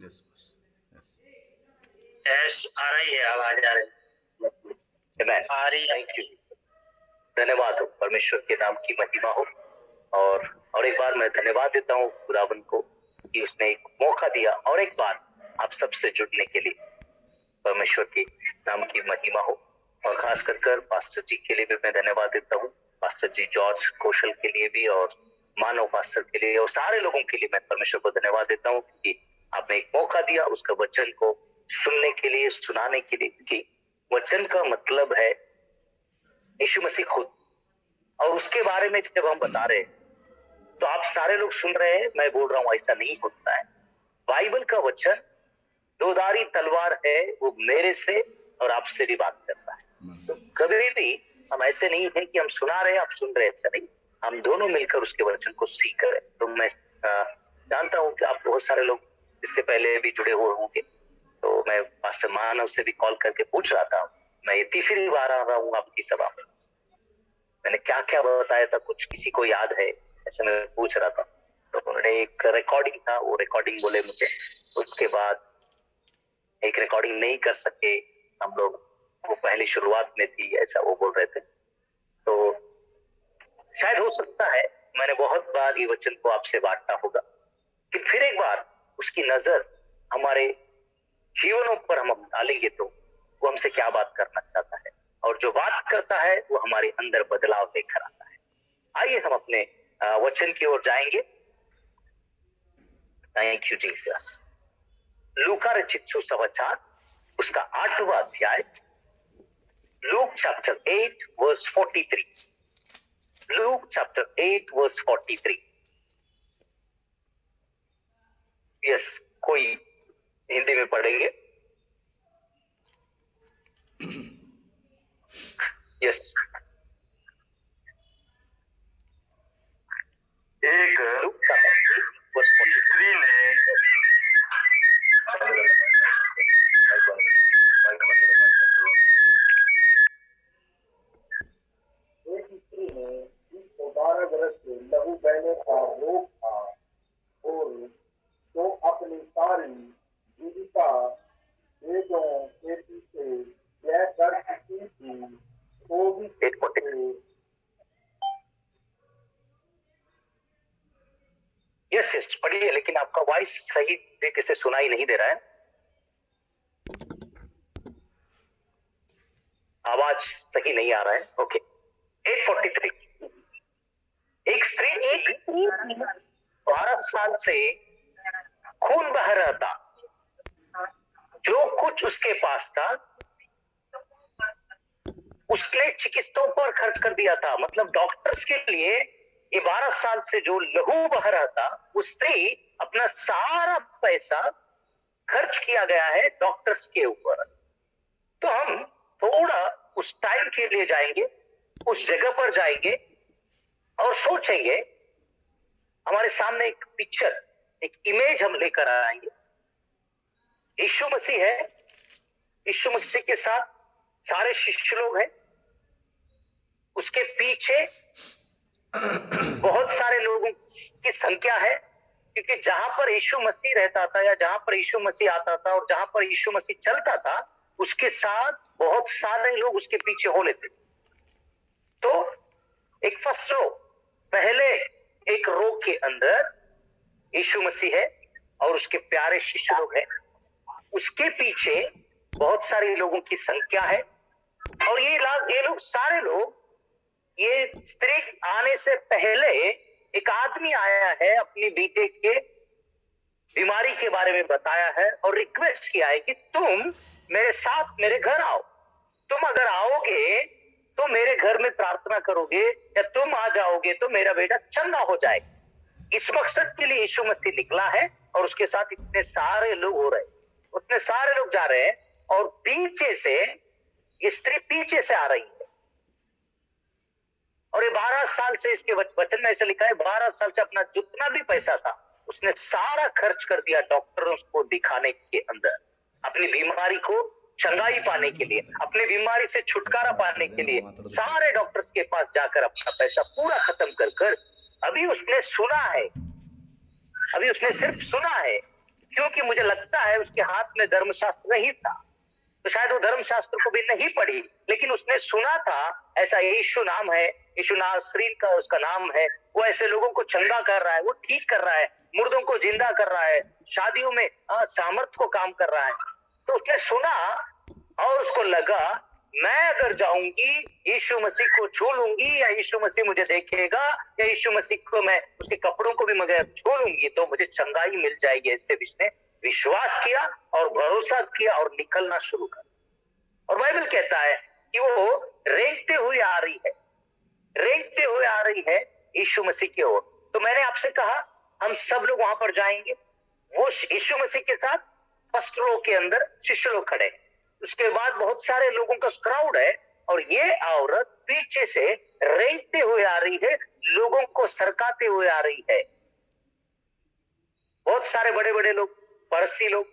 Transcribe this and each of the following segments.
Yes yes yes आ रही है, आवाज आ रही है, आ रही है। थैंक यू, धन्यवाद हो, परमेश्वर के नाम की महिमा हो। और एक बार मैं धन्यवाद देता हूँ खुदावन को कि उसने एक मौका दिया और एक बार आप सबसे जुड़ने के लिए। परमेश्वर के नाम की महिमा हो। और खास कर पास्टर जी के लिए भी मैं धन्यवाद देता हूँ, पास्टर जी जॉर्ज कौशल के लिए भी और मानव पास्टर के लिए और सारे लोगों के लिए मैं परमेश्वर को धन्यवाद देता हूँ कि आपने एक मौका दिया उसका वचन को सुनने के लिए, सुनाने के लिए। कि वचन का मतलब है यीशु मसीह खुद, और उसके बारे में जब हम बता रहे हैं तो आप सारे लोग सुन रहे हैं, मैं बोल रहा हूं ऐसा नहीं होता है। बाइबल का वचन दोधारी तलवार है, वो मेरे से और आपसे भी बात करता है। तो कभी भी हम ऐसे नहीं है कि हम सुना रहे आप सुन रहे, ऐसा नहीं, हम दोनों मिलकर उसके वचन को सीख रहे। तो मैं जानता हूं कि आप बहुत सारे लोग इससे पहले भी जुड़े हुए होंगे, तो मैं पास्टर मानव से भी कॉल करके पूछ रहा था, मैं ये तीसरी बार आ रहा हूँ आपकी सभा में, मैंने क्या क्या बताया था, कुछ किसी को याद है, ऐसे मैं पूछ रहा था। तो उन्होंने एक रिकॉर्डिंग था, वो रिकॉर्डिंग बोले मुझे, उसके बाद एक रिकॉर्डिंग नहीं कर सके हम लोग, वो पहली शुरुआत में थी, ऐसा वो बोल रहे थे। तो शायद हो सकता है मैंने बहुत बार ये वचन को आपसे बांटा होगा कि फिर एक बार उसकी नजर हमारे जीवनों पर हम डालेंगे तो वो हमसे क्या बात करना चाहता है, और जो बात करता है वो हमारे अंदर बदलाव लेकर आता है। आइए हम अपने वचन की ओर जाएंगे। Thank you Jesus. लूका रचित सुसमाचार उसका 8वां अध्याय, Luke chapter 8 verse 43। Luke chapter 8 verse 43। Yes, कोई हिंदी में पढ़ेंगे? यस। एक स्त्री ने जिसको 12 बरस से लहू बहने का रोग था और जो अपनी सारी जीविका वेदों के पीछे व्यय कर चुकी थी, वो भी यस यस पढ़िए, लेकिन आपका वॉइस सही तरीके से सुनाई नहीं दे रहा है, आवाज सही नहीं आ रहा है। ओके, 843। एक स्त्री 12 साल से खून बह रहा था, जो कुछ उसके पास था उसने चिकित्सकों पर खर्च कर दिया था। मतलब डॉक्टर्स के लिए ये 12 साल से जो लहू बह रहा था, उस स्त्री अपना सारा पैसा खर्च किया गया है डॉक्टर्स के ऊपर। तो हम थोड़ा उस टाइम के लिए जाएंगे, उस जगह पर जाएंगे और सोचेंगे, हमारे सामने एक पिक्चर, एक इमेज हम लेकर आएंगे। यीशु मसीह है, यीशु मसीह के साथ सारे शिष्य लोग हैं, उसके पीछे बहुत सारे लोगों की संख्या है, क्योंकि जहां पर यीशु मसीह रहता था या जहां पर यीशु मसीह आता था और जहां पर यीशु मसीह चलता था, उसके साथ बहुत सारे लोग उसके पीछे हो लेते। तो एक फर्स्ट रो, पहले एक रो के अंदर यीशु मसीह है और उसके प्यारे शिष्य लोग हैं, उसके पीछे बहुत सारे लोगों की संख्या है, और ये लोग सारे लोग, ये स्त्री आने से पहले एक आदमी आया है, अपनी बेटे के बीमारी के बारे में बताया है और रिक्वेस्ट किया है कि तुम मेरे साथ मेरे घर आओ, तुम अगर आओगे तो मेरे घर में प्रार्थना करोगे या तुम आ जाओगे तो मेरा बेटा चंगा हो जाए। इस मकसद के लिए यीशु मसीह निकला है और उसके साथ इतने सारे लोग हो रहे, उतने सारे लोग जा रहे हैं, और पीछे से ये स्त्री पीछे से आ रही है। और ये 12 साल से, इसके वचन में ऐसे लिखा है, 12 साल से अपना जितना भी पैसा था उसने सारा खर्च कर दिया डॉक्टरों को दिखाने के अंदर, अपनी बीमारी को चंगाई पाने के लिए, अपनी बीमारी से छुटकारा पाने के लिए सारे डॉक्टर्स के पास जाकर अपना पैसा पूरा खत्म कर कर अभी उसने सुना है, अभी उसने सिर्फ सुना है क्योंकि मुझे लगता है उसके हाथ में धर्मशास्त्र नहीं था, तो शायद वो धर्मशास्त्र को भी नहीं पढ़ी, लेकिन उसने सुना था ऐसा यीशु नाम है, यीशु नासरीन का उसका नाम है, वो ऐसे लोगों को चंगा कर रहा है, वो ठीक कर रहा है, मुर्दों को जिंदा कर रहा है, शादियों में सामर्थ को काम कर रहा है। तो उसने सुना और उसको लगा मैं अगर जाऊंगी यीशु मसीह को छू लूंगी, या यीशु मसीह मुझे देखेगा, या यीशु मसीह को मैं उसके कपड़ों को भी मगर छू लूंगी तो मुझे चंगाई मिल जाएगी। इससे उसने विश्वास किया और भरोसा किया और निकलना शुरू कर। और बाइबल कहता है कि वो रेंगते हुए आ रही है, रेंगते हुए आ रही है यीशु मसीह की ओर। तो मैंने आपसे कहा हम सब लोग वहां पर जाएंगे, वो यीशु मसीह के साथ फर्स्ट रो के अंदर शिष्य लोग खड़े हैं, उसके बाद बहुत सारे लोगों का क्राउड है, और ये औरत पीछे से रेंगते हुए आ रही है, लोगों को सरकाते हुए आ रही है। बहुत सारे बड़े बड़े लोग, फरीसी लोग,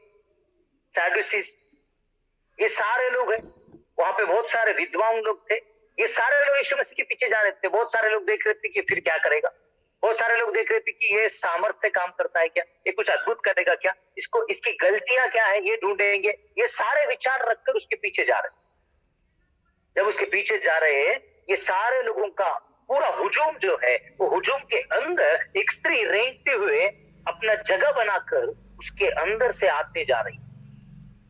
सैडुसीज, ये सारे लोग हैं वहां पे, बहुत सारे विद्वान लोग थे, ये सारे लोग यीशु मसीह के पीछे जा रहे थे। बहुत सारे लोग देख रहे थे कि फिर क्या करेगा, बहुत सारे लोग देख रहे थे कि ये सामर्थ से काम करता है क्या, ये कुछ अद्भुत करेगा क्या, इसको इसकी गलतियां क्या है ये ढूंढेंगे, ये सारे विचार रखकर उसके पीछे जा रहे। जब उसके पीछे जा रहे हैं, ये सारे लोगों का पूरा हुजूम जो है, वो हुजूम के अंदर एक स्त्री रेंगते हुए अपना जगह बनाकर उसके अंदर से आते जा रही,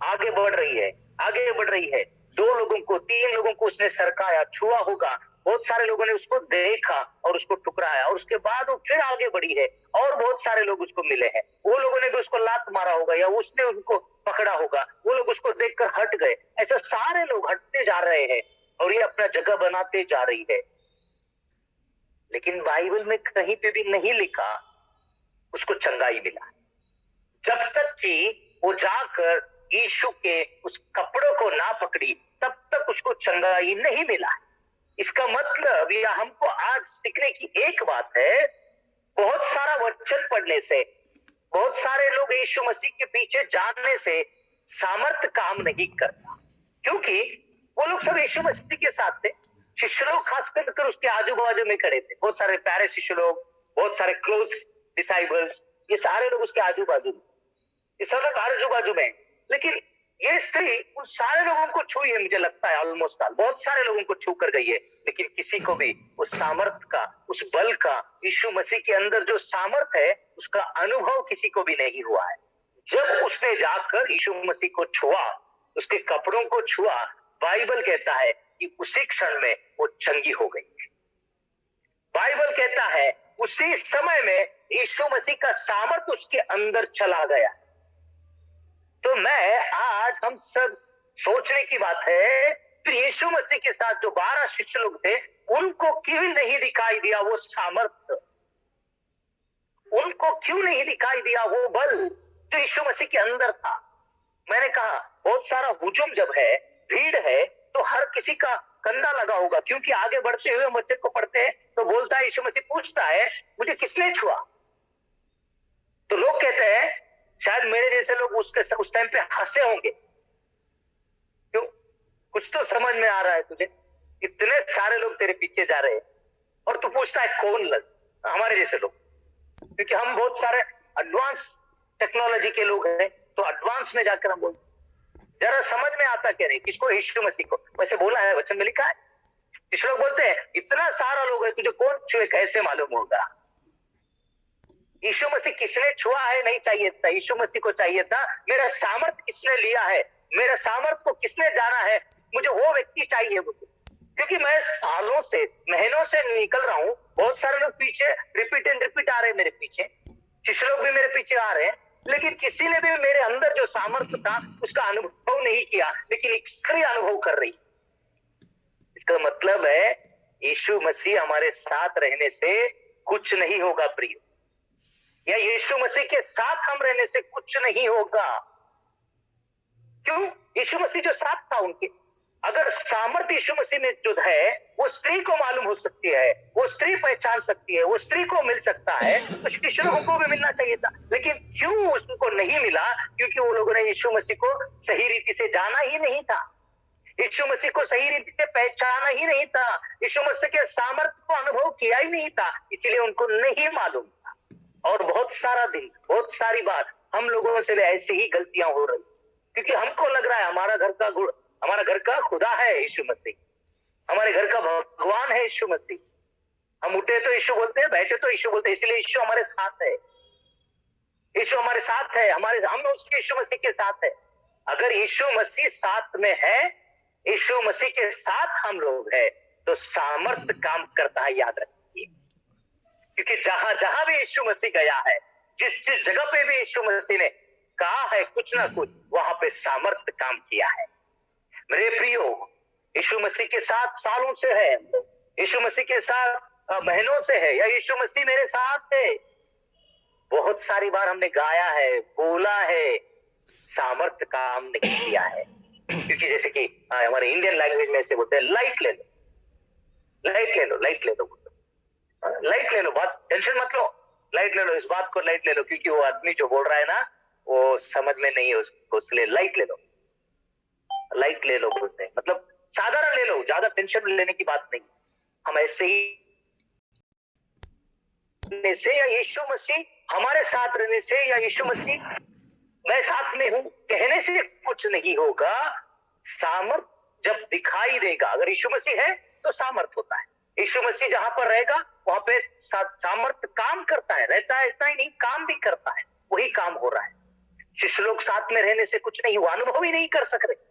आगे बढ़ रही है, आगे बढ़ रही है। 2 लोगों को, 3 लोगों को उसने सरकाया, छुआ होगा, बहुत सारे लोगों ने उसको देखा और उसको ठुकराया, और उसके बाद वो फिर आगे बढ़ी है और बहुत सारे लोग उसको मिले हैं। वो लोगों ने भी उसको लात मारा होगा या उसने उनको पकड़ा होगा, वो लोग उसको देखकर हट गए। ऐसे सारे लोग हटते जा रहे हैं और ये अपना जगह बनाते जा रही है। लेकिन बाइबल में कहीं पे भी नहीं लिखा उसको चंगाई मिला, जब तक कि वो जाकर यीशु के उस कपड़ों को ना पकड़ी, तब तक उसको चंगाई नहीं मिला। इसका मतलब या हमको आज सीखने की एक बात है, बहुत सारा वचन पढ़ने से, बहुत सारे लोग यीशु मसीह के पीछे जानने से सामर्थ काम नहीं करता, क्योंकि वो लोग सब यीशु मसीह के साथ थे। शिष्य लोग खास कर उसके आजू बाजू में खड़े थे, बहुत सारे प्यारे शिष्य लोग, बहुत सारे क्लोज डिसाइबल्स, ये सारे लोग उसके आजू बाजू में, ये सब लोग आजू बाजू में। लेकिन ये स्त्री उन सारे लोगों को छुई है, मुझे लगता है ऑलमोस्ट बहुत सारे लोगों को छू कर गई है, लेकिन किसी को भी उस सामर्थ का, उस बल का, यीशु मसीह के अंदर जो सामर्थ है उसका अनुभव किसी को भी नहीं हुआ है। जब उसने जाकर यीशु मसीह को छुआ, उसके कपड़ों को छुआ, बाइबल कहता है कि उसी क्षण में वो चंगी हो गई। बाइबल कहता है उसी समय में यीशु मसीह का सामर्थ उसके अंदर चला गया। तो मैं आज हम सब सोचने की बात है, फिर यीशु मसीह के साथ जो 12 शिष्य लोग थे, उनको क्यों नहीं दिखाई दिया वो सामर्थ, उनको क्यों नहीं दिखाई दिया वो बल जो यीशु मसीह के अंदर था। मैंने कहा बहुत सारा हुजूम जब है, भीड़ है, तो हर किसी का कंधा लगा होगा, क्योंकि आगे बढ़ते हुए बच्चे को पढ़ते हैं तो बोलता है, यीशु मसीह पूछता है मुझे किसने छुआ, तो लोग कहते हैं शायद मेरे जैसे लोग उस टाइम पे हंसे होंगे। क्यों? कुछ तो समझ में आ रहा है तुझे, इतने सारे लोग तेरे पीछे जा रहे हैं और तू पूछता है कौन लग, हमारे जैसे लोग, क्योंकि हम बहुत सारे एडवांस टेक्नोलॉजी के लोग हैं, तो एडवांस में जाकर हम बोलते जरा समझ में आता क्या नहीं, किसको? यीशु मसीह को। वैसे बोला है, वचन में लिखा है। कुछ लोग बोलते हैं इतना सारा लोग है, तुझे कौन छुए कैसे मालूम होगा? यीशु मसीह किसने छुआ है नहीं चाहिए था, यीशु मसीह को चाहिए था मेरा सामर्थ किसने लिया है, मेरा सामर्थ को किसने जाना है, मुझे वो व्यक्ति चाहिए मुझे, क्योंकि मैं सालों से, महीनों से निकल रहा हूं। बहुत सारे लोग पीछे रिपीट एंड रिपीट आ रहे हैं मेरे पीछे, शिष्य लोग भी मेरे पीछे आ रहे हैं, लेकिन किसी ने भी मेरे अंदर जो सामर्थ्य था उसका अनुभव नहीं किया, लेकिन एक स्त्री अनुभव कर रही। इसका मतलब है यीशु मसीह हमारे साथ रहने से कुछ नहीं होगा प्रिय, या यीशु मसीह के साथ हम रहने से कुछ नहीं होगा। क्यों? यीशु मसीह जो साथ था उनके, अगर सामर्थ्य यीशु मसीह में जो है वो स्त्री को मालूम हो सकती है, वो स्त्री पहचान सकती है, वो स्त्री को मिल सकता है, तो शिष्य लोगों को भी मिलना चाहिए था। लेकिन क्यों उसको नहीं मिला? क्योंकि वो लोगों ने यीशु मसीह को सही रीति से जाना ही नहीं था, यीशु मसीह को सही रीति से पहचाना ही नहीं था, यीशु मसीह के सामर्थ्य को अनुभव किया ही नहीं था, इसलिए उनको नहीं मालूम था। और बहुत सारा दिन, बहुत सारी बात हम लोगों से भी ऐसी ही गलतियां हो रही, क्योंकि हमको लग रहा है हमारा घर का खुदा है यीशु मसीह, हमारे घर का भगवान है यीशु मसीह। हम उठे तो यीशु बोलते हैं, बैठे तो यीशु बोलते हैं, इसलिए यीशु हमारे साथ है, यीशु हमारे साथ है, हम उसके यीशु मसीह के साथ है। अगर यीशु मसीह साथ में है, यीशु मसीह के साथ हम लोग है, तो सामर्थ काम करता है, याद रखिए। क्योंकि जहां जहां भी यीशु मसीह गया है, जिस जिस जगह पे भी यीशु मसीह ने कहा है कुछ ना कुछ, वहां पे सामर्थ काम किया है। मेरे प्रियो, यीशु मसीह के साथ सालों से है, यीशु मसीह के साथ महीनों से है, या यीशु मसीह मेरे साथ है। बहुत सारी बार हमने गाया है, बोला है, सामर्थ काम नहीं किया है। क्योंकि जैसे कि हमारे इंडियन लैंग्वेज में ऐसे बोलते हैं, लाइट ले लो, लाइट ले लो, लाइट ले लो, लाइट ले लो, बात टेंशन मत लो, लाइट ले लो, इस बात को लाइट ले लो, क्योंकि वो आदमी जो बोल रहा है ना, वो समझ में नहीं है उसको, इसलिए लाइट ले लो, लाइट ले लो बोलते हैं, मतलब साधारण ले लो, ज्यादा टेंशन लेने की बात नहीं। हम ऐसे ही से, या यीशु मसीह हमारे साथ रहने से, या यीशु मसीह मैं साथ में हूं कहने से कुछ नहीं होगा। सामर्थ जब दिखाई देगा, अगर यीशु मसीह है तो सामर्थ होता है, यीशु मसीह जहां पर रहेगा वहां पे सामर्थ काम करता है, रहता है, इतना ही नहीं काम भी करता है, वही काम हो रहा है। शिष्य लोग साथ में रहने से कुछ नहीं हुआ, अनुभव ही नहीं कर सक रहे,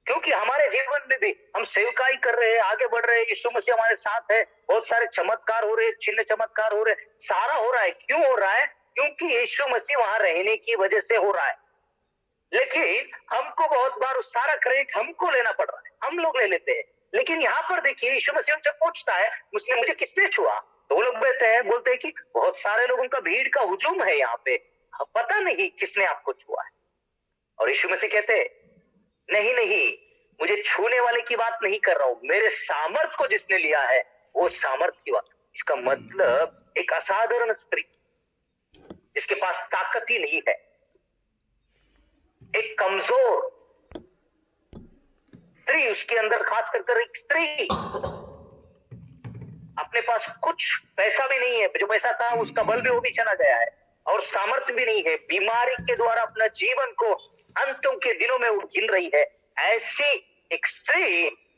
क्योंकि हमारे जीवन में भी हम सेवकाई कर रहे हैं, आगे बढ़ रहे हैं, यीशु मसीह हमारे साथ है, बहुत सारे चमत्कार हो रहे, चिन्ह चमत्कार हो रहे, सारा हो रहा है। क्यों हो रहा है? क्योंकि यीशु मसीह वहां रहने की वजह से हो रहा है। लेकिन हमको बहुत बार उस सारा क्रेडिट हमको लेना पड़ रहा है, हम लोग ले लेते हैं। लेकिन यहाँ पर देखिए, यीशु मसीह जब पूछता है मुझे किसने छुआ, तो वो लोग बोलते हैं कि बहुत सारे लोगों का, भीड़ का हुजूम है यहाँ पे, पता नहीं किसने आपको छुआ है। और यीशु मसीह कहते हैं, नहीं नहीं, मुझे छूने वाले की बात नहीं कर रहा हूं, मेरे सामर्थ को जिसने लिया है वो सामर्थ की बात। इसका मतलब एक असाधारण स्त्री जिसके पास ताकत ही नहीं है, एक कमजोर स्त्री, उसके अंदर खास कर एक स्त्री, अपने पास कुछ पैसा भी नहीं है, जो पैसा था उसका बल भी वो भी चला गया है, और सामर्थ्य भी नहीं है, बीमारी के द्वारा अपना जीवन को अंतों के दिनों में वो गिन रही है। ऐसी एक स्त्री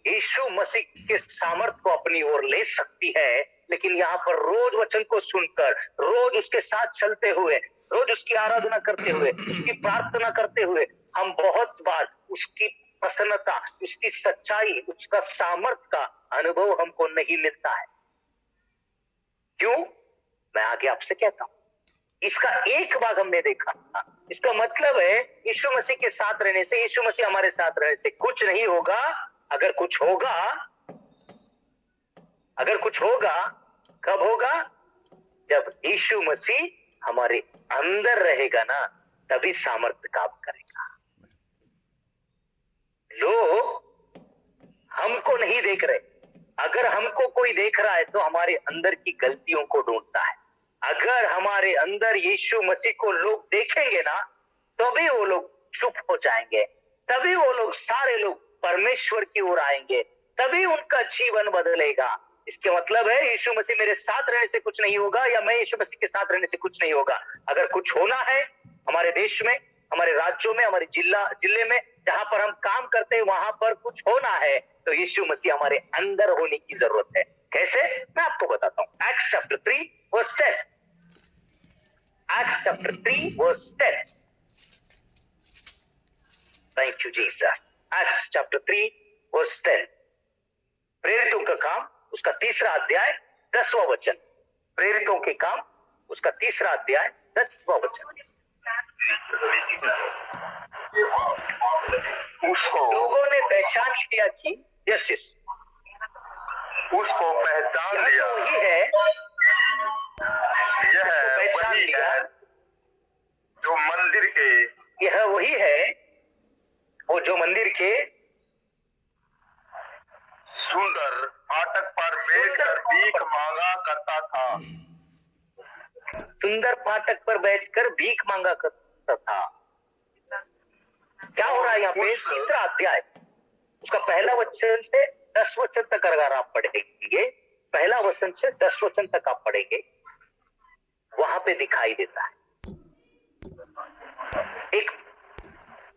यीशु मसीह के सामर्थ को अपनी ओर ले सकती है। लेकिन यहाँ पर रोज वचन को सुनकर, रोज उसके साथ चलते हुए, रोज उसकी आराधना करते हुए, उसकी प्रार्थना करते हुए, हम बहुत बार उसकी प्रसन्नता, उसकी सच्चाई, उसका सामर्थ का अनुभव हमको नहीं मिलता है। क्यों? मैं आगे आपसे कहता हूं। इसका एक भाग हमने देखा, इसका मतलब है यीशु मसीह के साथ रहने से, यीशु मसीह हमारे साथ रहने से कुछ नहीं होगा। अगर कुछ होगा, कब होगा? जब यीशु मसीह हमारे अंदर रहेगा ना, तभी सामर्थ्य काम करेगा। लोग हमको नहीं देख रहे, अगर हमको कोई देख रहा है तो हमारे अंदर की गलतियों को ढूंढता है। अगर हमारे अंदर यीशु मसीह को लोग देखेंगे ना, तभी वो लोग चुप हो जाएंगे, तभी वो लोग, सारे लोग परमेश्वर की ओर आएंगे, तभी उनका जीवन बदलेगा। इसके मतलब है यीशु मसीह मेरे साथ रहने से कुछ नहीं होगा, या मैं यीशु मसीह के साथ रहने से कुछ नहीं होगा। अगर कुछ होना है हमारे देश में, हमारे राज्यों में, हमारे जिले में, जहां पर हम काम करते हैं, वहां पर कुछ होना है, तो यीशु मसीह हमारे अंदर होने की जरूरत है। कैसे? मैं आपको बताता हूं। Acts chapter 3 verse 10, Acts chapter 3 verse 10। Thank you Jesus. Acts chapter 3 verse 10, प्रेरितों का काम, उसका 3रा अध्याय 10वां वचन। प्रेरितों के काम, उसका 3रा अध्याय 10वां वचन। उसको लोगों ने पहचान लिया कि यस, उसको पहचान लिया, वही है, यह पहचान वही लिया है जो मंदिर के, यह वही है वो जो मंदिर के सुंदर फाटक पर बैठकर भीख मांगा करता था। सुंदर फाटक पर बैठकर भीख मांगा करता था। क्या हो रहा है यहाँ पे? 3रा अध्याय, उसका पहला वचन से 10 वचन तक अगर आप पढ़ेंगे, पहला वचन से 10 वचन तक आप पढ़ेंगे, वहां पे दिखाई देता है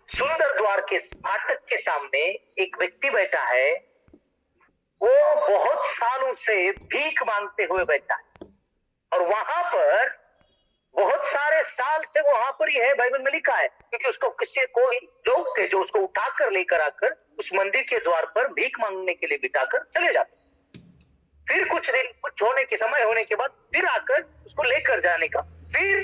सुंदर द्वार के फाटक के सामने एक व्यक्ति बैठा है। वो बहुत सालों से भीख मांगते हुए बैठा है और वहां पर बहुत सारे साल से वो वहां पर ही है, बाइबल में लिखा है, क्योंकि उसको कोई लोग थे जो उसको उठाकर लेकर आकर उस मंदिर के द्वार पर भीख मांगने के लिए बिठाकर चले जाते। फिर कुछ दिन कुछ होने के समय होने के बाद फिर आकर उसको लेकर जाने का, फिर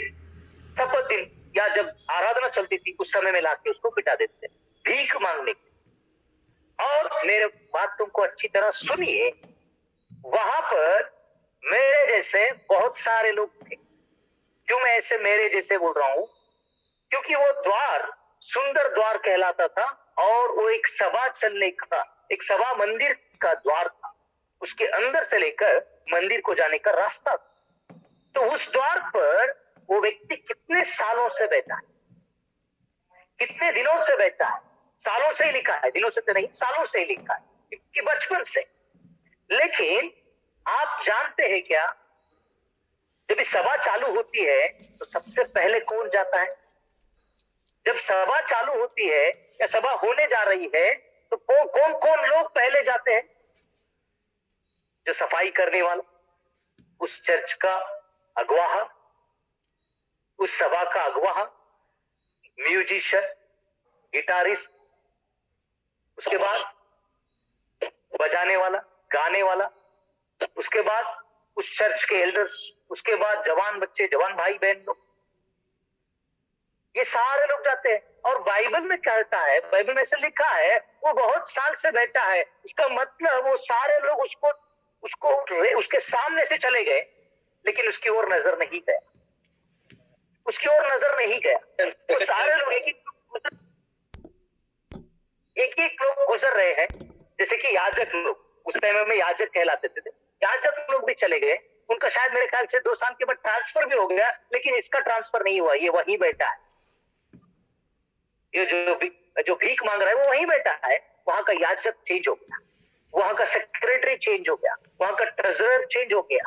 शपथ दिन या जब आराधना चलती थी उस समय में लाके उसको बिठा देते भीख मांगने के। और मेरे बात तुमको अच्छी तरह सुनिए, वहां पर मेरे जैसे बहुत सारे लोग थे। क्यों मैं ऐसे मेरे जैसे बोल रहा हूं? क्योंकि वो द्वार सुंदर द्वार कहलाता था और वो एक सभा चलने का, एक सभा मंदिर का द्वार था। उसके अंदर से लेकर मंदिर को जाने का रास्ता था। तो उस द्वार पर वो व्यक्ति कितने सालों से बैठा है, कितने दिनों से बैठा है। सालों से ही लिखा है, दिनों से तो नहीं, सालों से ही लिखा है कि बचपन से। लेकिन आप जानते हैं क्या, जब ये सभा चालू होती है तो सबसे पहले कौन जाता है? जब सभा चालू होती है या सभा होने जा रही है तो कौन कौन लोग पहले जाते हैं? जो सफाई करने वाला, उस चर्च का अगवाह, उस सभा का अगवाह, म्यूजिशियन, गिटारिस्ट, उसके बाद बजाने वाला, गाने वाला, उसके बाद उस चर्च के एल्डर्स, उसके बाद जवान बच्चे, जवान भाई बहन लोग, ये सारे लोग जाते हैं। और बाइबल में कहता है, बाइबल में से लिखा है वो बहुत साल से बैठा है। इसका मतलब वो सारे लोग उसको उसके सामने से चले गए लेकिन उसकी ओर नजर नहीं गया, उसकी ओर नजर नहीं गया। वो सारे लोग एक एक लोग गुजर रहे हैं। जैसे कि याजक लोग, उस टाइम में याजक कहलाते थे, याजक लोग भी चले गए। उनका शायद मेरे ख्याल से 2 साल के बाद ट्रांसफर भी हो गया, लेकिन इसका ट्रांसफर नहीं हुआ, ये वहीं बैठा है। ये जो भीख मांग रहा है वो वहीं बैठा है। वहां का याजक चेंज हो गया, वहां का सेक्रेटरी चेंज हो गया, वहां का ट्रेजरर चेंज हो गया,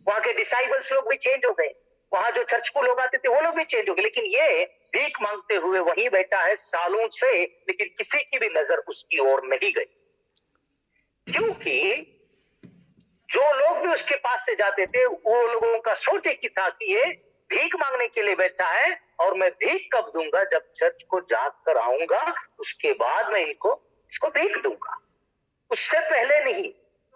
वहां के डिसाइबल्स लोग भी चेंज हो गए, वहां जो चर्च को लोग आते थे वो लोग भी चेंज हो गए। लेकिन ये भीख मांगते हुए वहीं बैठा है सालों से, लेकिन किसी की भी नजर उसकी ओर नहीं गई, क्योंकि जो लोग भी उसके पास से जाते थे वो लोगों का सोच एक ही था कि ये भीख मांगने के लिए बैठा है और मैं भीख कब दूंगा? जब चर्च को जाकर आऊंगा उसके बाद मैं इसको भीख दूंगा, उससे पहले नहीं।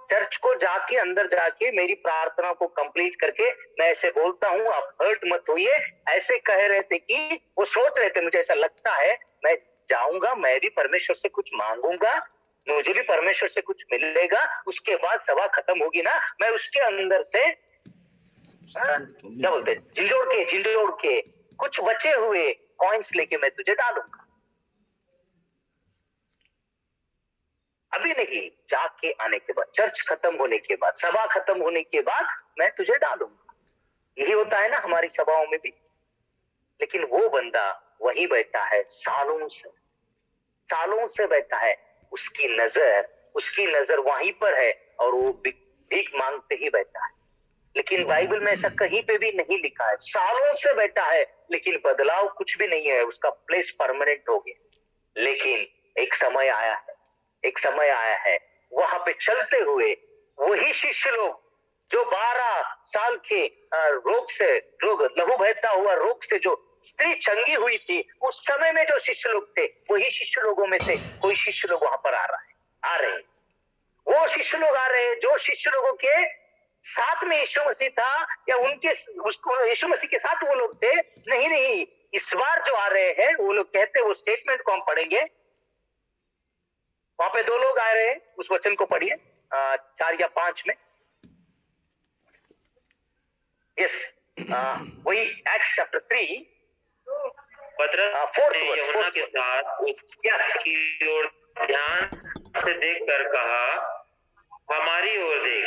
चर्च को जाके अंदर जाके मेरी प्रार्थना को कंप्लीट करके मैं ऐसे बोलता हूं, आप हर्ट मत होइए। ऐसे कह रहे थे कि वो सोच रहे थे, मुझे ऐसा लगता है मैं जाऊंगा, मैं भी परमेश्वर से कुछ मांगूंगा, मुझे भी परमेश्वर से कुछ मिलेगा, उसके बाद सभा खत्म होगी ना, मैं उसके अंदर से क्या बोलते हैं, झिंझोड़ के कुछ बचे हुए कॉइन्स लेके मैं तुझे डालूंगा। अभी नहीं, जाके आने के बाद, चर्च खत्म होने के बाद, सभा खत्म होने के बाद मैं तुझे डालूंगा। यही होता है ना हमारी सभाओं में भी। लेकिन वो बंदा वहीं बैठा है, सालों से बैठा है। उसकी नजर वहीं पर है और वो भीख मांगते ही बैठा है। लेकिन बाइबल में ऐसा कहीं पे भी नहीं लिखा है। सालों से बैठा है लेकिन बदलाव कुछ भी नहीं है, उसका प्लेस परमानेंट हो गया। लेकिन एक समय आया है वहां पे चलते हुए वही शिष्य लोग जो 12 साल के लहू बहता हुआ रोग से जो स्त्री चंगी हुई थी, उस समय में जो शिष्य लोग थे, वही शिष्य लोगों में से कोई शिष्य लोग वहां पर आ रहे हैं। वो शिष्य लोग आ रहे हैं जो शिष्य लोगों के साथ में यीशु मसीह था, या उसको यीशु मसीह के साथ वो लोग थे। नहीं, इस बार जो आ रहे हैं वो लोग कहते हैं, वो स्टेटमेंट को हम पढ़ेंगे। वहां पे 2 लोग आ रहे हैं, उस वचन को पढ़िए 4 या 5 में। यस, वही एक्ट्स चैप्टर 3 पतरस ने यूहन्ना के साथ उसकी ओर ध्यान से देखकर कहा, हमारी ओर देख।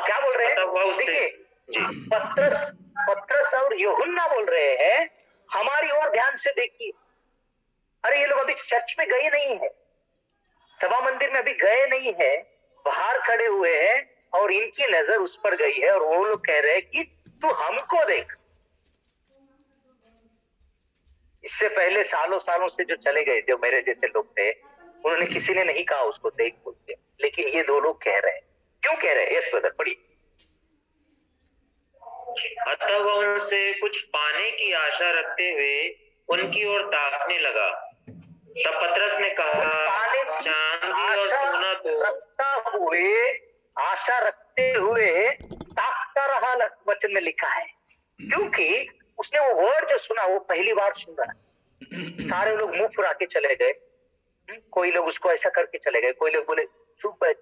क्या बोल रहे हैं? वह उससे पतरस और यूहन्ना बोल रहे हैं, हमारी ओर ध्यान से देखिए। अरे ये लोग अभी चर्च में गए नहीं है, सभा मंदिर में अभी गए नहीं है, बाहर खड़े हुए हैं और इनकी नजर उस पर गई है और वो लोग कह रहे हैं कि तू हमको देख। इससे पहले सालों सालों से जो चले गए, जो मेरे जैसे लोग थे, उन्होंने किसी ने नहीं कहा उसको देख उसके, लेकिन ये दो लोग कह रहे हैं। क्यों कह रहे हैं? यस ब्रदर, पढ़िए। अतः वह उनसे कुछ पाने की आशा रखते हुए उनकी ओर ताकने लगा। तब पतरस ने कहा, चांदी और सोना तो आशा रखते हुए ताकता रहा, वचन में लिखा है। क्योंकि उसने वो वर्ड जो सुना वो पहली बार सुन रहा है। सारे लोग मुंह फुरा के चले गए, कोई लोग उसको ऐसा करके चले गए, कोई लोग बोले चुप बैठ,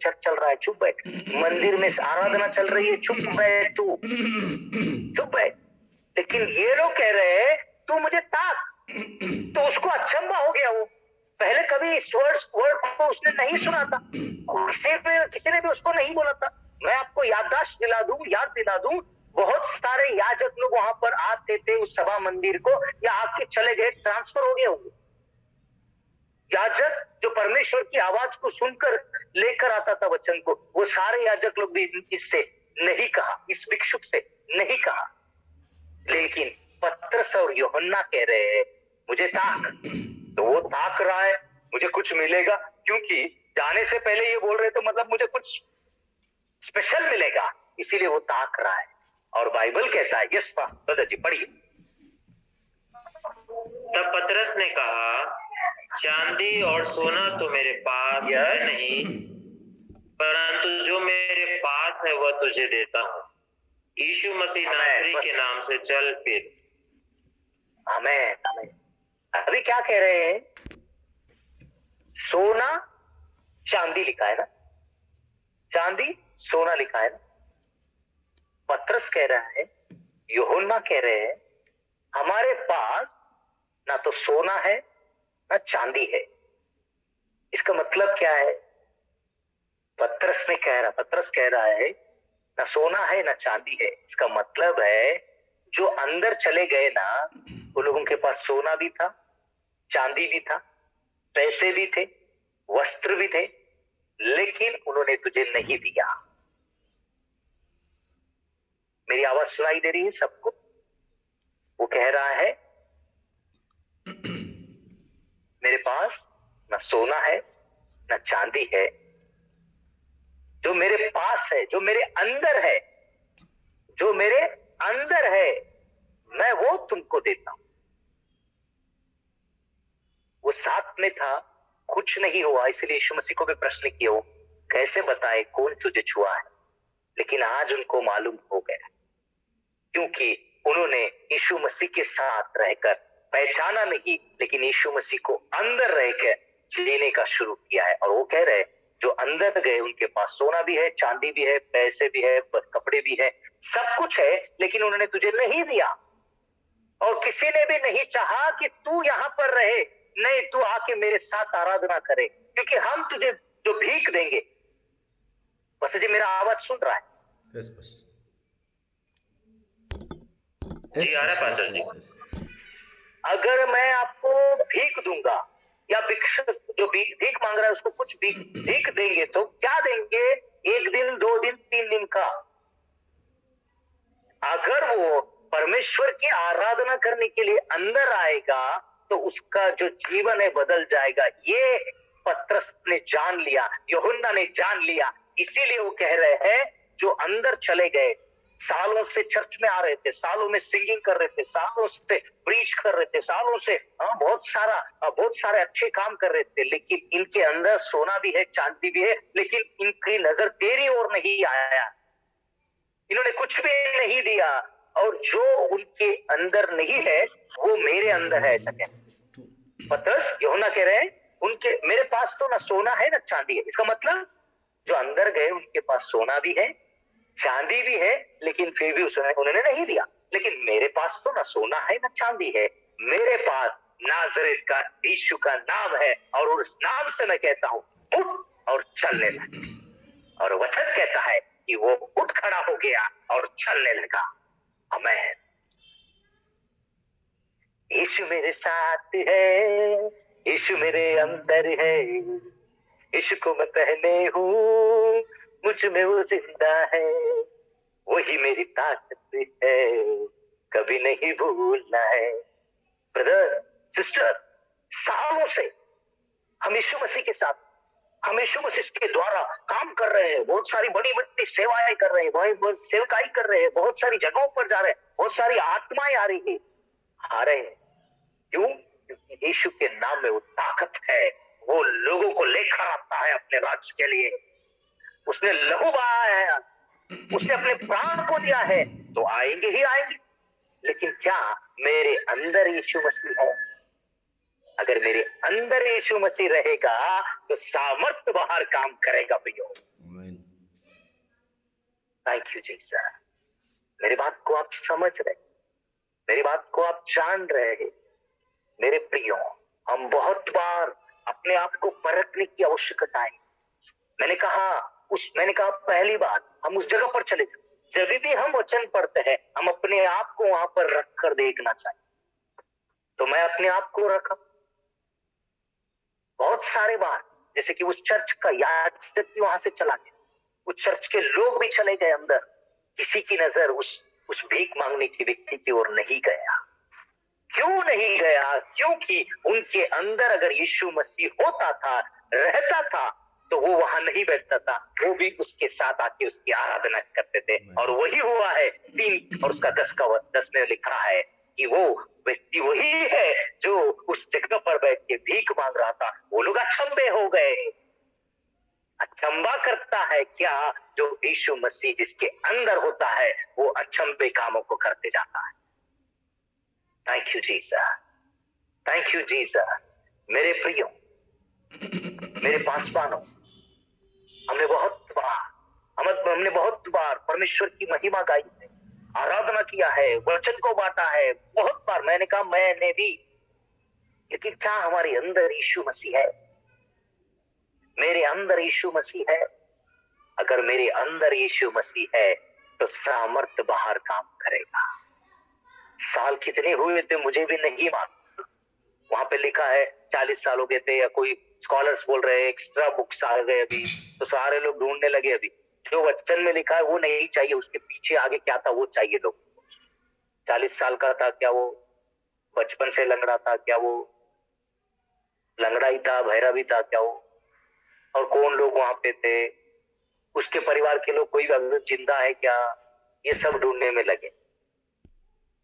चर्च चल रहा है, चुप बैठ, मंदिर में आराधना चल रही है, चुप बैठ तू, चुप बैठ। लेकिन ये लोग कह रहे हैं तू मुझे ताक। तो उसको अचंभा हो गया। वो पहले कभी इस वर्ड को उसने नहीं सुना था, किसी ने भी उसको नहीं बोला था। मैं आपको याद दिला दूं, बहुत सारे याजक लोग वहां पर आते थे उस सभा मंदिर को, या आपके चले गए, ट्रांसफर हो गए होंगे। याजक जो परमेश्वर की आवाज को सुनकर लेकर आता था वचन को, वो सारे याजक लोग भी इससे नहीं कहा, इस भिक्षुक से नहीं कहा। लेकिन पतरस और यूहन्ना कह रहे हैं मुझे ताक। तो वो ताक रहा है, मुझे कुछ मिलेगा, क्योंकि जाने से पहले ये बोल रहे तो मतलब मुझे कुछ स्पेशल मिलेगा, इसीलिए वो ताक रहा है। और बाइबल कहता है, यस पास्टर जी पढ़िए। तब पतरस ने कहा, चांदी और सोना तो मेरे पास है नहीं, परंतु जो मेरे पास है वह तुझे देता हूँ। यीशु मसीह नासरी के नाम से चल फिर। आमीन। अभी क्या कह रहे हैं? सोना चांदी लिखा है ना, चांदी सोना लिखा है ना। पतरस कह रहा है, यूहन्ना कह रहे हैं हमारे पास ना तो सोना है ना चांदी है। इसका मतलब क्या है? पतरस कह रहा है ना सोना है ना चांदी है। इसका मतलब है जो अंदर चले गए ना, वो लोगों के पास सोना भी था, चांदी भी था, पैसे भी थे, वस्त्र भी थे, लेकिन उन्होंने तुझे नहीं दिया। मेरी आवाज सुनाई दे रही है सबको? वो कह रहा है मेरे पास ना सोना है ना चांदी है, जो मेरे पास है, जो मेरे अंदर है, जो मेरे अंदर है, मैं वो तुमको देता हूं। वो साथ में था, कुछ नहीं हुआ, इसलिए यीशु मसीह को भी प्रश्न किया हो कैसे बताए कौन तुझे छुआ है। लेकिन आज उनको मालूम हो गया, क्योंकि उन्होंने यीशु मसीह के साथ रहकर पहचाना नहीं, लेकिन यीशु मसीह को अंदर रहकर जीने का शुरू किया है। और वो कह रहे जो अंदर गए उनके पास सोना भी है, चांदी भी है, पैसे भी है, कपड़े भी है, सब कुछ है, लेकिन उन्होंने तुझे नहीं दिया। और किसी ने भी नहीं चाहा कि तू यहां पर रहे, नहीं तू आके मेरे साथ आराधना करे, क्योंकि हम तुझे जो भीख देंगे। बस जी मेरा आवाज सुन रहा है? जी आ रहा है पास्टर जी। अगर मैं आपको भीख दूंगा, या जो भीख मांग रहा है उसको कुछ भीख देंगे, तो क्या देंगे? 1 दिन, 2 दिन, 3 दिन का। अगर वो परमेश्वर की आराधना करने के लिए अंदर आएगा तो उसका जो जीवन है बदल जाएगा। ये पतरस ने जान लिया, यूहन्ना ने जान लिया, इसीलिए वो कह रहे हैं जो अंदर चले गए, सालों से चर्च में आ रहे थे, सालों में सिंगिंग कर रहे थे, सालों से प्रीच कर रहे थे, सालों से बहुत सारे अच्छे काम कर रहे थे, लेकिन इनके अंदर सोना भी है, चांदी भी है, लेकिन इनकी नजर तेरी ओर नहीं आया, इन्होंने कुछ भी नहीं दिया, और जो उनके अंदर नहीं है वो मेरे अंदर है, ऐसा कहते पतरस यूहन्ना कह रहे हैं उनके मेरे पास तो ना सोना है ना चांदी है। इसका मतलब जो अंदर गए उनके पास सोना भी है, चांदी भी है, लेकिन फिर भी उन्होंने नहीं दिया। लेकिन मेरे पास तो ना सोना है ना चांदी है, मेरे पास नाजरेत का यीशु का नाम है, और उस नाम से मैं कहता हूं उठ और चलने लगा। और वचन कहता है कि वो उठ खड़ा हो गया और चलने लगा। आमीन। यीशु मेरे साथ है, यीशु मेरे अंदर है, यीशु को मैं पहने हूँ, मुझ में वो जिंदा है, वही मेरी ताकत है, कभी नहीं भूलना है, ब्रदर सिस्टर, सालों से हम यीशु मसीह के साथ, हम यीशु मसीह के द्वारा काम कर रहे हैं, बहुत सारी बड़ी बड़ी सेवाएं कर रहे हैं, बहुत सेवकाई कर रहे हैं, बहुत सारी जगहों पर जा रहे हैं, बहुत सारी आत्माएं आ रही है, आ रहे हैं। क्यों? क्योंकि यीशु के नाम में वो ताकत है, वो लोगों को लेकर आता है अपने राज्य के लिए। उसने लहू बहाया है, उसने अपने प्राण को दिया है, तो आएंगे ही आएंगे। लेकिन क्या मेरे अंदर यीशु मसीह है? अगर मेरे अंदर यीशु मसीह रहेगा तो सामर्थ्य बाहर काम करेगा भैया। Thank you Jesus. मेरी बात को आप समझ रहे, मेरी बात को आप जान रहे हैं। मेरे प्रियो, हम बहुत बार अपने आप को परखने की आवश्यकता है। मैंने कहा पहली बार हम उस जगह पर चले जाए, जब भी हम वचन पढ़ते हैं हम अपने आप को वहां पर रख कर देखना चाहिए। तो मैं अपने आप को रखा बहुत सारे बार, जैसे कि उस चर्च का याजक भी वहां से चला गया, उस चर्च के लोग भी चले गए अंदर, किसी की नजर उस भीख मांगने की व्यक्ति की ओर नहीं गया। क्यों नहीं गया? क्योंकि उनके अंदर अगर यीशु मसीह होता था, रहता था, तो वो वहां नहीं बैठता था, वो भी उसके साथ आके उसकी आराधना करते थे। और वही हुआ है 3 और उसका 10 में लिखा है कि वो व्यक्ति वही है जो उस जगह पर बैठ के भीख मांग रहा था। वो लोग अचंभे हो गए। अचंभा करता है क्या? जो यीशु मसीह जिसके अंदर होता है वो अचंभे कामों को करते जाता है। Thank you Jesus, thank you Jesus. मेरे प्रियो, मेरे पासवानों, हमने बहुत बार परमेश्वर की महिमा गाई है, आराधना किया है, वचन को बांटा है बहुत बार। मैंने कहा मैंने भी, लेकिन क्या हमारे अंदर यीशु मसीह है? मेरे अंदर यीशु मसीह है? अगर मेरे अंदर यीशु मसीह है तो सामर्थ्य बाहर काम करेगा। साल कितने हुए थे मुझे भी नहीं मालूम। वहां पे लिखा है 40 साल हो गए थे, या कोई स्कॉलर्स बोल रहे हैं एक्स्ट्रा बुक्स आ गए अभी, तो सारे लोग ढूंढने लगे। अभी जो वचन में लिखा है वो नहीं चाहिए, उसके पीछे आगे क्या था वो चाहिए लोग। 40 साल का था क्या वो? बचपन से लंगड़ा था क्या वो? लंगड़ा ही था, बहरा भी था क्या वो? और कौन लोग वहां पे थे? उसके परिवार के लोग कोई जिंदा है क्या? ये सब ढूंढने में लगे।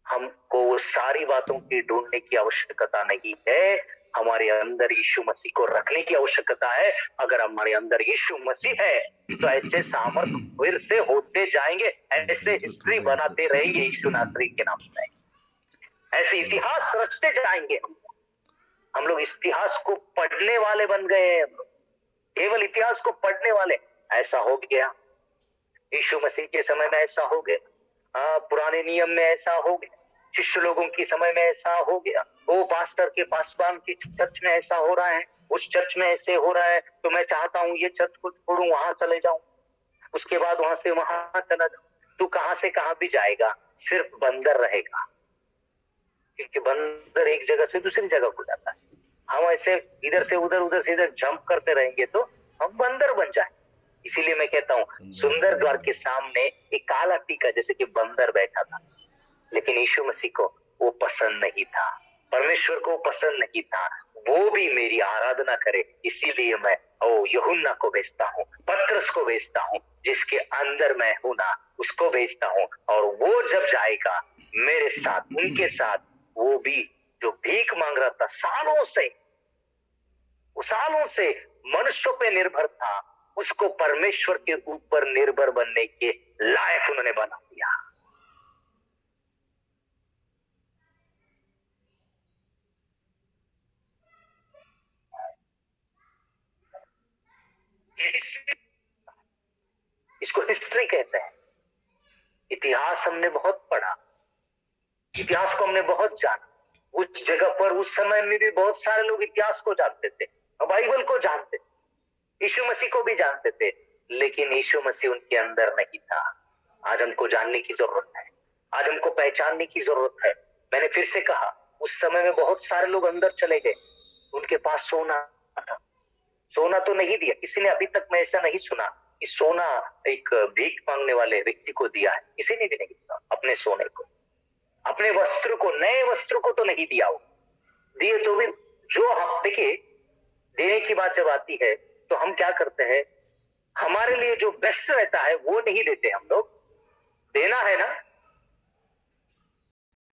हमको वो सारी बातों की ढूंढने की आवश्यकता नहीं है, हमारे अंदर यीशु मसीह को रखने की आवश्यकता है। अगर हमारे अंदर यीशु मसीह है तो ऐसे सामर्थ्य फिर से होते जाएंगे, ऐसे हिस्ट्री बनाते रहेंगे यीशु नासरी के नाम से, ऐसे इतिहास रचते जाएंगे। हम लोग इतिहास को पढ़ने वाले बन गए हैं, केवल इतिहास को पढ़ने वाले। ऐसा हो गया यीशु मसीह के समय में, ऐसा हो गया पुराने नियम में, ऐसा हो गया शिष्य लोगों के समय में, ऐसा हो गया वो पास्टर के पासवान की चर्च में ऐसा हो रहा है, उस चर्च में ऐसे हो रहा है, तो मैं चाहता हूं ये चर्च को छोड़ूं, वहां चले जाऊं, उसके बाद वहां से वहां चला जाऊं। तू कहां से कहां भी जाएगा, सिर्फ बंदर रहेगा, क्योंकि बंदर एक जगह से दूसरी जगह को जाता है। हम ऐसे इधर से उधर, उधर से इधर जंप करते रहेंगे तो हम बंदर बन जाए। इसीलिए मैं कहता हूं सुंदर द्वार के सामने एक काला टीका जैसे कि बंदर बैठा था, लेकिन यीशु मसीह को वो पसंद नहीं था, परमेश्वर को पसंद नहीं था वो भी मेरी आराधना करे। इसीलिए मैं यूहन्ना को भेजता हूँ, पतरस को भेजता हूँ, जिसके अंदर मैं हूं ना उसको भेजता हूँ। और वो जब जाएगा मेरे साथ, उनके साथ, वो भी जो भीख मांग रहा था सालों से मनुष्यों पे निर्भर था, उसको परमेश्वर के ऊपर निर्भर बनने के लायक उन्होंने बना दिया। इसको हिस्ट्री कहते हैं। इतिहास हमने बहुत पढ़ा, इतिहास को हमने बहुत जाना। उस जगह पर उस समय में भी बहुत सारे लोग इतिहास को जानते थे, बाइबल को जानते थे, यीशु मसीह को भी जानते थे, लेकिन यीशु मसीह उनके अंदर नहीं था। आज हमको जानने की जरूरत है, आज हमको पहचानने की जरूरत है। मैंने फिर से कहा, उस समय में बहुत सारे लोग अंदर चले गए, उनके पास सोना था, सोना तो नहीं दिया किसी ने। अभी तक मैं ऐसा नहीं सुना कि सोना एक भीख मांगने वाले व्यक्ति को दिया है, किसी ने भी नहीं दिया। अपने सोने को, अपने वस्त्र को, नए वस्त्र को तो नहीं दिया हो, जो हम देखिए, देने की बात जब आती है तो हम क्या करते हैं, हमारे लिए जो बेस्ट रहता है वो नहीं देते हम लोग। देना है ना